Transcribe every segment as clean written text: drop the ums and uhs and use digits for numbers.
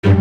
Good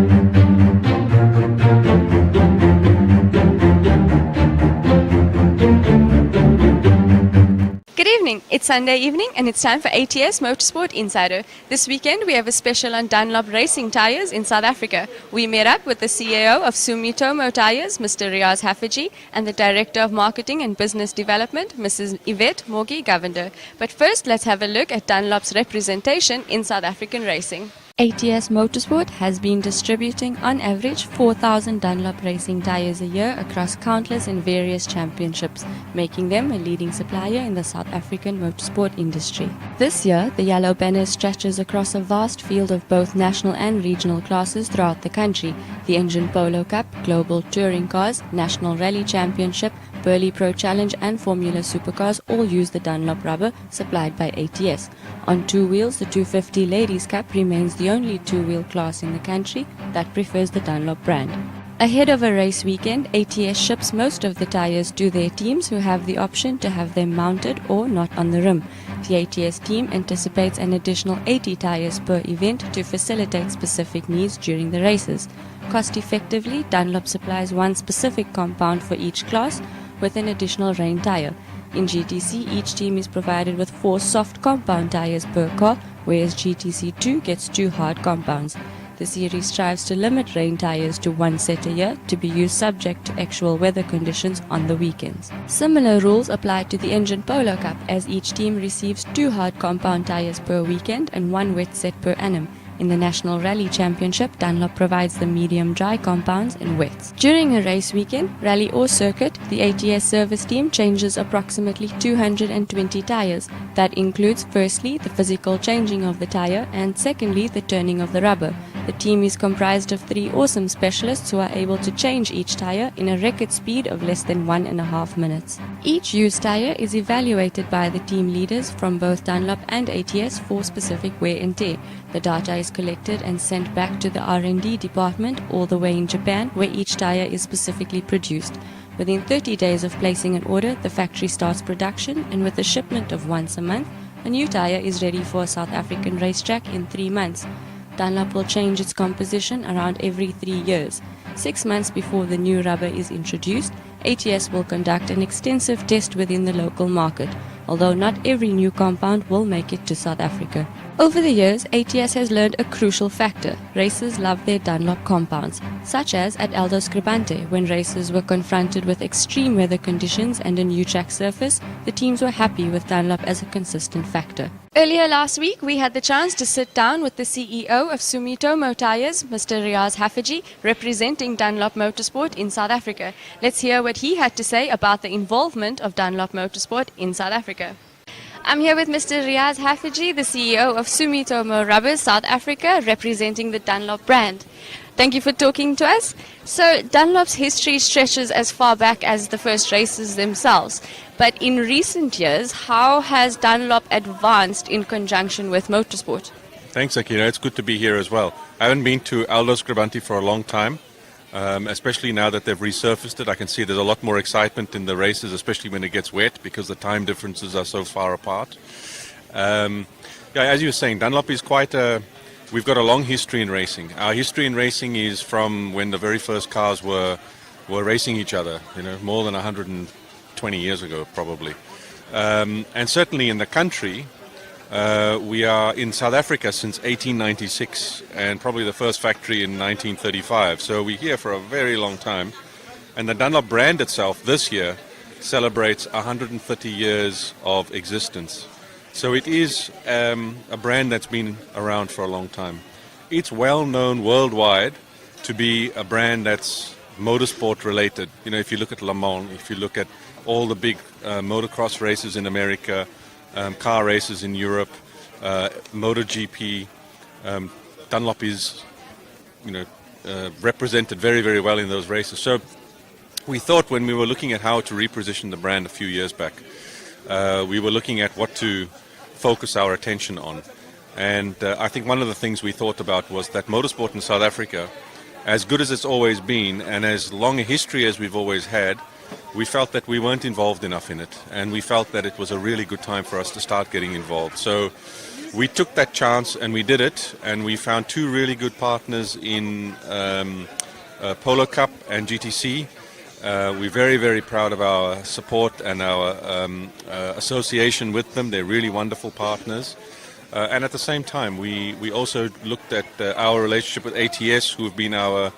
evening. It's Sunday evening and it's time for ATS Motorsport Insider. This weekend we have a special on Dunlop Racing Tyres in South Africa. We met up with the CEO of Sumitomo Tyres, Mr. Riaz Hafiji, and the Director of Marketing and Business Development, Mrs. Yvette Morgi-Govender. But first, let's have a look at Dunlop's representation in South African racing. ATS Motorsport has been distributing on average 4,000 Dunlop racing tyres a year across countless and various championships, making them a leading supplier in the South African motorsport industry. This year, the yellow banner stretches across a vast field of both national and regional classes throughout the country: the Engine Polo Cup, Global Touring Cars, National Rally Championship, Burley Pro Challenge and Formula Supercars all use the Dunlop rubber supplied by ATS. On two wheels, the 250 Ladies Cup remains the only two-wheel class in the country that prefers the Dunlop brand. Ahead of a race weekend, ATS ships most of the tyres to their teams who have the option to have them mounted or not on the rim. The ATS team anticipates an additional 80 tyres per event to facilitate specific needs during the races. Cost-effectively, Dunlop supplies one specific compound for each class with an additional rain tyre. In GTC, each team is provided with 4 soft compound tyres per car, whereas GTC2 gets 2 hard compounds. The series strives to limit rain tyres to 1 set a year to be used subject to actual weather conditions on the weekends. Similar rules apply to the Engine Polo Cup, as each team receives 2 hard compound tyres per weekend and 1 wet set per annum. In the National Rally Championship, Dunlop provides the medium dry compounds and wets. During a race weekend, rally or circuit, the ATS service team changes approximately 220 tyres. That includes firstly the physical changing of the tyre and secondly the turning of the rubber. The team is comprised of 3 awesome specialists who are able to change each tyre in a record speed of less than 1.5 minutes. Each used tyre is evaluated by the team leaders from both Dunlop and ATS for specific wear and tear. The data is collected and sent back to the R&D department all the way in Japan, where each tyre is specifically produced. Within 30 days of placing an order, the factory starts production, and with a shipment of once a month, a new tyre is ready for a South African racetrack in 3 months. Dunlop will change its composition around every 3 years. 6 months before the new rubber is introduced, ATS will conduct an extensive test within the local market, although not every new compound will make it to South Africa. Over the years, ATS has learned a crucial factor: racers love their Dunlop compounds, such as at Aldo Scribante, when racers were confronted with extreme weather conditions and a new track surface, the teams were happy with Dunlop as a consistent factor. Earlier last week, we had the chance to sit down with the CEO of Sumitomo Tyres, Mr. Riaz Hafiji, representing Dunlop Motorsport in South Africa. Let's hear what he had to say about the involvement of Dunlop Motorsport in South Africa. I'm here with Mr. Riaz Hafiji, the CEO of Sumitomo Rubber South Africa, representing the Dunlop brand. Thank you for talking to us. So Dunlop's history stretches as far back as the first races themselves. But in recent years, how has Dunlop advanced in conjunction with motorsport? Thanks, Akira. It's good to be here as well. I haven't been to Aldo Scribante for a long time, especially now that they've resurfaced it. I can see there's a lot more excitement in the races, especially when it gets wet, because the time differences are so far apart. As you were saying, Dunlop is we've got a long history in racing. Our history in racing is from when the very first cars were racing each other, more than 120 years ago, probably. And certainly in the country, we are in South Africa since 1896, and probably the first factory in 1935. So we're here for a very long time. And the Dunlop brand itself this year celebrates 130 years of existence. So it is a brand that's been around for a long time. It's well known worldwide to be a brand that's motorsport related. If you look at Le Mans, if you look at all the big motocross races in America, car races in Europe, MotoGP, Dunlop is represented very, very well in those races. So we thought, when we were looking at how to reposition the brand a few years back, we were looking at what to focus our attention on. And I think one of the things we thought about was that motorsport in South Africa, as good as it's always been and as long a history as we've always had, we felt that we weren't involved enough in it, and we felt that it was a really good time for us to start getting involved. So we took that chance and we did it, and we found two really good partners in Polo Cup and GTC. We're very, very proud of our support and our association with them. They're really wonderful partners. And at the same time, we also looked at our relationship with ATS, who have been our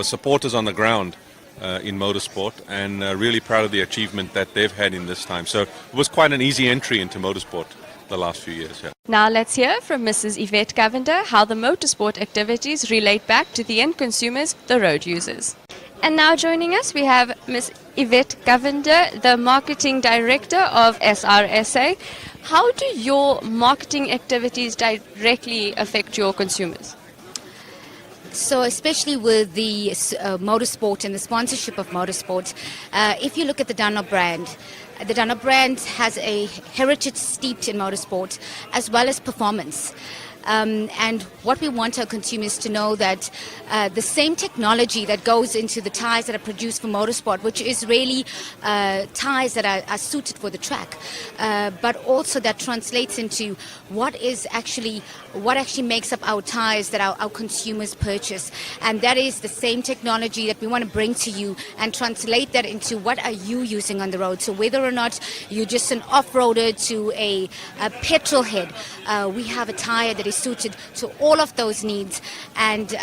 supporters on the ground in motorsport, and really proud of the achievement that they've had in this time. So it was quite an easy entry into motorsport the last few years. Yeah. Now let's hear from Mrs. Yvette Cavender how the motorsport activities relate back to the end consumers, the road users. And now joining us, we have Ms. Yvette Cavender, the Marketing Director of SRSA. How do your marketing activities directly affect your consumers? So especially with the motorsport and the sponsorship of motorsport, if you look at the Dunlop brand has a heritage steeped in motorsport as well as performance. And what we want our consumers to know that the same technology that goes into the tyres that are produced for motorsport, which is really tyres that are suited for the track, but also that translates into what actually makes up our tyres that our consumers purchase. And that is the same technology that we want to bring to you and translate that into what are you using on the road. So whether or not you're just an off-roader to a petrol head, we have a tyre that is suited to all of those needs, and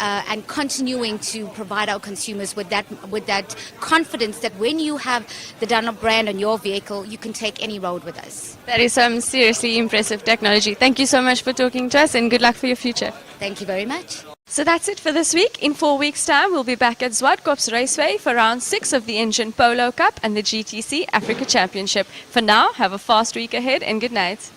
continuing to provide our consumers with that confidence that when you have the Dunlop brand on your vehicle, you can take any road with us. That is some seriously impressive technology. Thank you so much for talking to us, and good luck for your future. Thank you very much. So that's it for this week. In 4 weeks' time, we'll be back at Zwartkops Raceway for round 6 of the Engine Polo Cup and the GTC Africa Championship. For now, have a fast week ahead and good night.